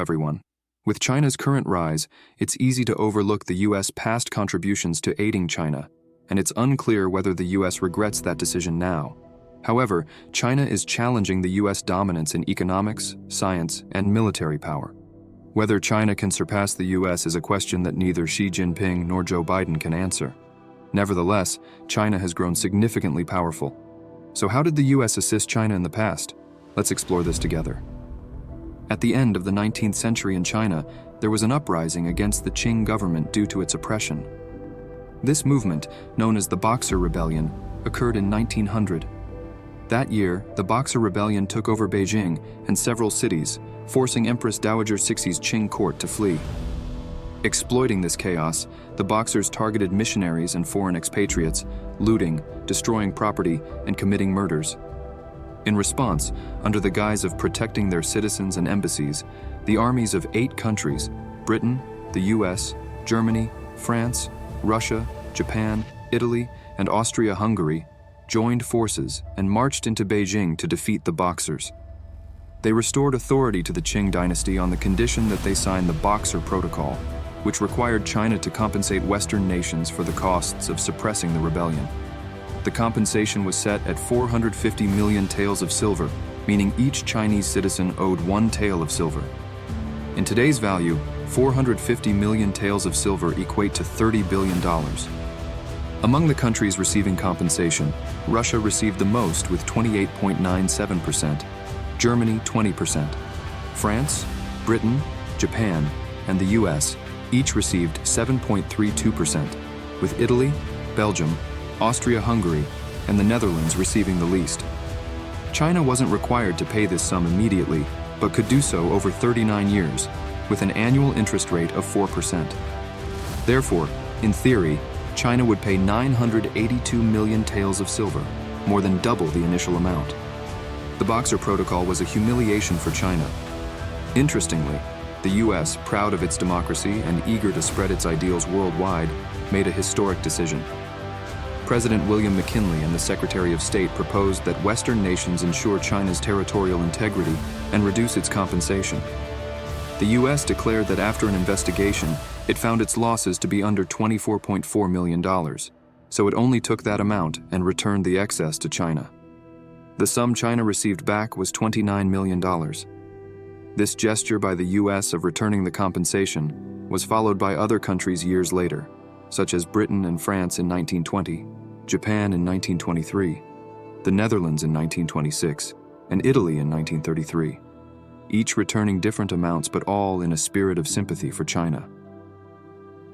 everyone. With China's current rise, it's easy to overlook the U.S. past contributions to aiding China, and it's unclear whether the U.S. regrets that decision now. However, China is challenging the U.S. dominance in economics, science, and military power. Whether China can surpass the U.S. is a question that neither Xi Jinping nor Joe Biden can answer. Nevertheless, China has grown significantly powerful. So how did the U.S. assist China in the past? Let's explore this together. At the end of the 19th century in China, there was an uprising against the Qing government due to its oppression. This movement, known as the Boxer Rebellion, occurred in 1900. That year, the Boxer Rebellion took over Beijing and several cities, forcing Empress Dowager Cixi's Qing court to flee. Exploiting this chaos, the Boxers targeted missionaries and foreign expatriates, looting, destroying property, and committing murders. In response, under the guise of protecting their citizens and embassies, the armies of 8 countries, Britain, the US, Germany, France, Russia, Japan, Italy, and Austria-Hungary, joined forces and marched into Beijing to defeat the Boxers. They restored authority to the Qing dynasty on the condition that they sign the Boxer Protocol, which required China to compensate Western nations for the costs of suppressing the rebellion. The compensation was set at 450 million taels of silver, meaning each Chinese citizen owed 1 tael of silver. In today's value, 450 million taels of silver equate to $30 billion. Among the countries receiving compensation, Russia received the most with 28.97%, Germany 20%. France, Britain, Japan, and the US each received 7.32%, with Italy, Belgium, Austria-Hungary, and the Netherlands receiving the least. China wasn't required to pay this sum immediately, but could do so over 39 years, with an annual interest rate of 4%. Therefore, in theory, China would pay 982 million taels of silver, more than double the initial amount. The Boxer Protocol was a humiliation for China. Interestingly, the US, proud of its democracy and eager to spread its ideals worldwide, made a historic decision. President William McKinley and the Secretary of State proposed that Western nations ensure China's territorial integrity and reduce its compensation. The US declared that after an investigation, it found its losses to be under $24.4 million, so it only took that amount and returned the excess to China. The sum China received back was $29 million. This gesture by the US of returning the compensation was followed by other countries years later, such as Britain and France in 1920, Japan in 1923, the Netherlands in 1926, and Italy in 1933, each returning different amounts but all in a spirit of sympathy for China.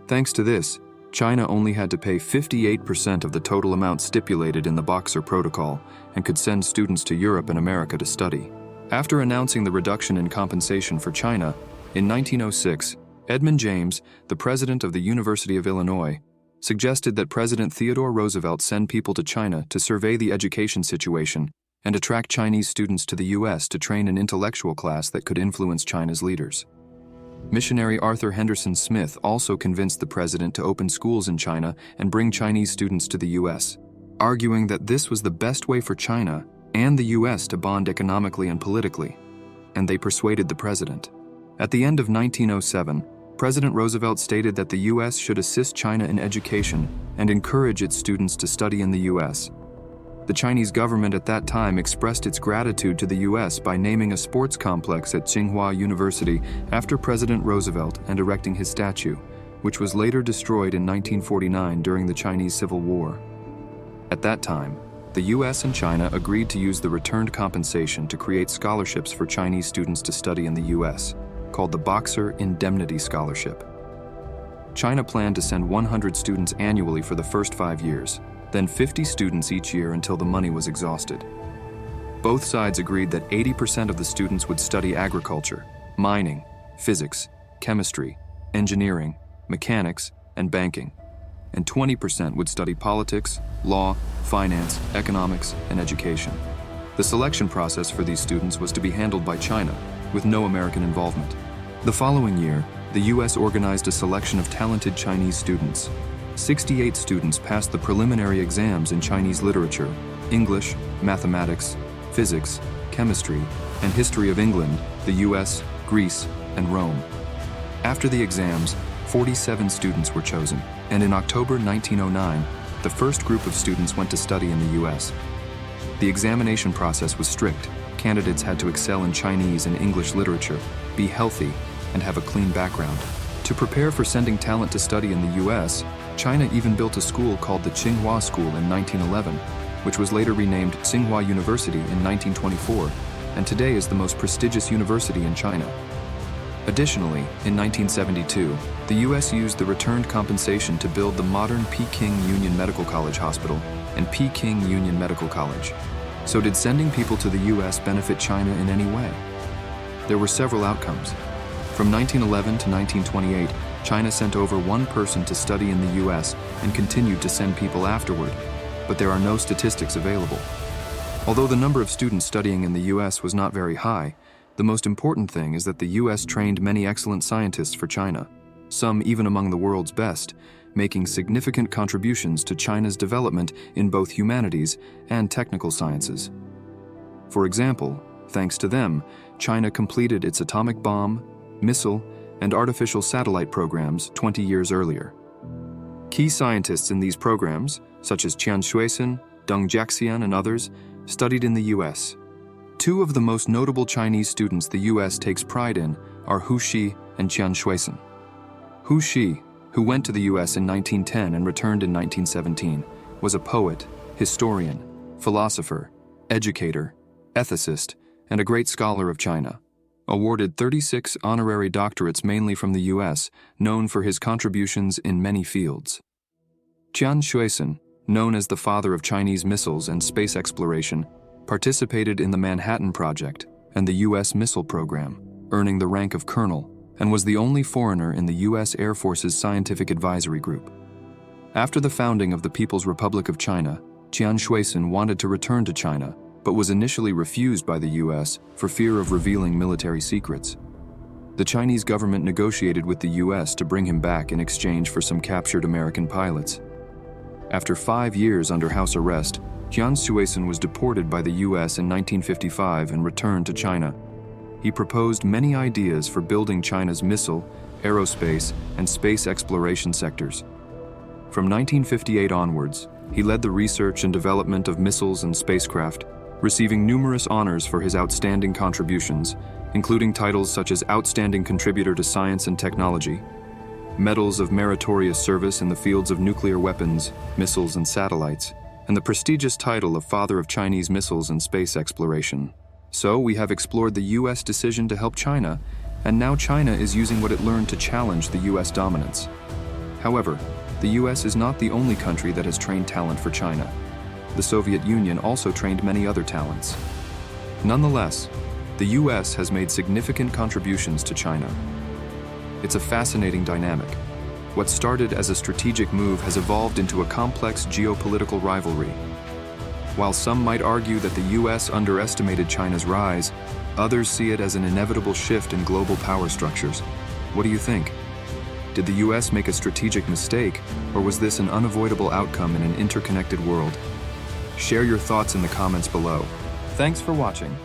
Thanks to this, China only had to pay 58% of the total amount stipulated in the Boxer Protocol and could send students to Europe and America to study. After announcing the reduction in compensation for China, in 1906, Edmund James, the president of the University of Illinois, suggested that President Theodore Roosevelt send people to China to survey the education situation and attract Chinese students to the U.S. to train an intellectual class that could influence China's leaders. Missionary Arthur Henderson Smith also convinced the president to open schools in China and bring Chinese students to the U.S., arguing that this was the best way for China and the U.S. to bond economically and politically, and they persuaded the president. At the end of 1907, President Roosevelt stated that the U.S. should assist China in education and encourage its students to study in the U.S. The Chinese government at that time expressed its gratitude to the U.S. by naming a sports complex at Tsinghua University after President Roosevelt and erecting his statue, which was later destroyed in 1949 during the Chinese Civil War. At that time, the U.S. and China agreed to use the returned compensation to create scholarships for Chinese students to study in the U.S., called the Boxer Indemnity Scholarship. China planned to send 100 students annually for the first 5 years, then 50 students each year until the money was exhausted. Both sides agreed that 80% of the students would study agriculture, mining, physics, chemistry, engineering, mechanics, and banking, and 20% would study politics, law, finance, economics, and education. The selection process for these students was to be handled by China, with no American involvement. The following year, the U.S. organized a selection of talented Chinese students. 68 students passed the preliminary exams in Chinese literature, English, mathematics, physics, chemistry, and history of England, the U.S., Greece, and Rome. After the exams, 47 students were chosen, and in October 1909, the first group of students went to study in the US. The examination process was strict. Candidates had to excel in Chinese and English literature, be healthy, and have a clean background. To prepare for sending talent to study in the US, China even built a school called the Tsinghua School in 1911, which was later renamed Tsinghua University in 1924, and today is the most prestigious university in China. Additionally, in 1972, the US used the returned compensation to build the modern Peking Union Medical College Hospital and Peking Union Medical College. So did sending people to the US benefit China in any way? There were several outcomes. From 1911 to 1928, China sent over one person to study in the US and continued to send people afterward, but there are no statistics available. Although the number of students studying in the US was not very high, the most important thing is that the US trained many excellent scientists for China, some even among the world's best, making significant contributions to China's development in both humanities and technical sciences. For example, thanks to them, China completed its atomic bomb, missile, and artificial satellite programs 20 years earlier. Key scientists in these programs, such as Qian Xuesen, Deng Jiaxian, and others, studied in the US. Two of the most notable Chinese students the US takes pride in are Shih and Qian Xuesen. Shih, who went to the US in 1910 and returned in 1917, was a poet, historian, philosopher, educator, ethicist, and a great scholar of China. Awarded 36 honorary doctorates mainly from the US, known for his contributions in many fields. Qian Xuesen, known as the father of Chinese missiles and space exploration, participated in the Manhattan Project and the US missile program, earning the rank of colonel, and was the only foreigner in the US Air Force's Scientific Advisory Group. After the founding of the People's Republic of China, Qian Xuesen wanted to return to China, but was initially refused by the US for fear of revealing military secrets. The Chinese government negotiated with the US to bring him back in exchange for some captured American pilots. After 5 years under house arrest, Qian Xuesen was deported by the US in 1955 and returned to China. He proposed many ideas for building China's missile, aerospace, and space exploration sectors. From 1958 onwards, he led the research and development of missiles and spacecraft, receiving numerous honors for his outstanding contributions, including titles such as Outstanding Contributor to Science and Technology, medals of meritorious service in the fields of nuclear weapons, missiles, and satellites, and the prestigious title of Father of Chinese Missiles and Space Exploration. So we have explored the US decision to help China, and now China is using what it learned to challenge the US dominance. However, the US is not the only country that has trained talent for China. The Soviet Union also trained many other talents. Nonetheless, the US has made significant contributions to China. It's a fascinating dynamic. What started as a strategic move has evolved into a complex geopolitical rivalry. While some might argue that the US underestimated China's rise, others see it as an inevitable shift in global power structures. What do you think? Did the US make a strategic mistake, or was this an unavoidable outcome in an interconnected world? Share your thoughts in the comments below. Thanks for watching.